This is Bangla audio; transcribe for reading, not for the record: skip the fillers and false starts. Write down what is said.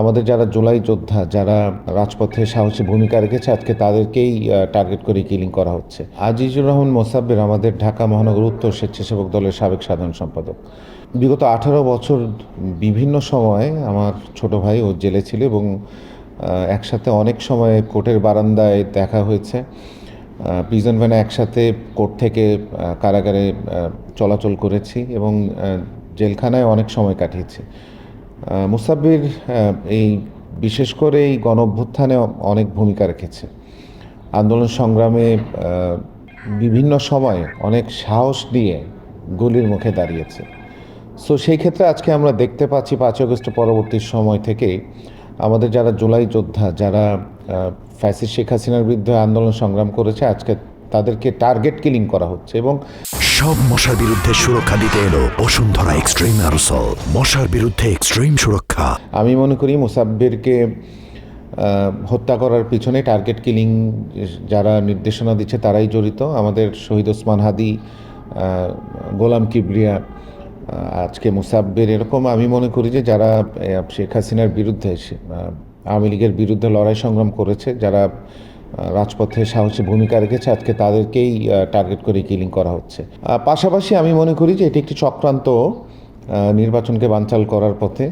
আমাদের যারা জুলাই যোদ্ধা, যারা রাজপথে সাহসী ভূমিকা রেখেছে, আজকে তাদেরকেই টার্গেট করে কিলিং করা হচ্ছে। আজিজুর রহমান মোসাব্বের আমাদের ঢাকা মহানগর উত্তর স্বেচ্ছাসেবক দলের সাবেক সাধারণ সম্পাদক। বিগত 18 বছর বিভিন্ন সময়ে আমার ছোট ভাই ও জেলে ছিল এবং একসাথে অনেক সময় কোর্টের বারান্দায় দেখা হয়েছে। প্রিজন ভ্যানে একসাথে কোর্ট থেকে কারাগারে চলাচল করেছি এবং জেলখানায় অনেক সময় কাটিয়েছি। মুসাব্বির এই বিশেষ করে এই গণঅভ্যুত্থানে অনেক ভূমিকা রেখেছে। আন্দোলন সংগ্রামে বিভিন্ন সময়ে অনেক সাহস নিয়ে গুলির মুখে দাঁড়িয়েছে। সো সেই ক্ষেত্রে আজকে আমরা দেখতে পাচ্ছি 5 আগস্ট পরবর্তী সময় থেকে আমাদের যারা জুলাই যোদ্ধা, যারা ফ্যাসিস্ট শেখ হাসিনার বিরুদ্ধে আন্দোলন সংগ্রাম করেছে, আজকে তাদেরকে টার্গেট কিলিং করা হচ্ছে। এবং সব মশার বিরুদ্ধে সুরক্ষা দিতে এলো বসুন্ধরা এক্সট্রিম অ্যারোসল, মশার বিরুদ্ধে এক্সট্রিম সুরক্ষা। আমি মনে করি মুসাব্বিরকে হত্যা করার পিছনে টার্গেট কিলিং যারা নির্দেশনা দিচ্ছে তারাই জড়িত। আমাদের শহীদ ওসমান হাদি, গোলাম কিবরিয়া, আজকে মুসাব্বির, এরকম আমি মনে করি যে যারা শেখ হাসিনার বিরুদ্ধে, আওয়ামী লীগের বিরুদ্ধে লড়াই সংগ্রাম করেছে, যারা রাজপথে সাহসী ভূমিকা রেখেছে, আজকে তাদেরকেই টার্গেট করে কিলিং করা হচ্ছে। পাশাপাশি আমি মনে করি যে এটি একটি চক্রান্ত নির্বাচনকে বানচাল করার পথে।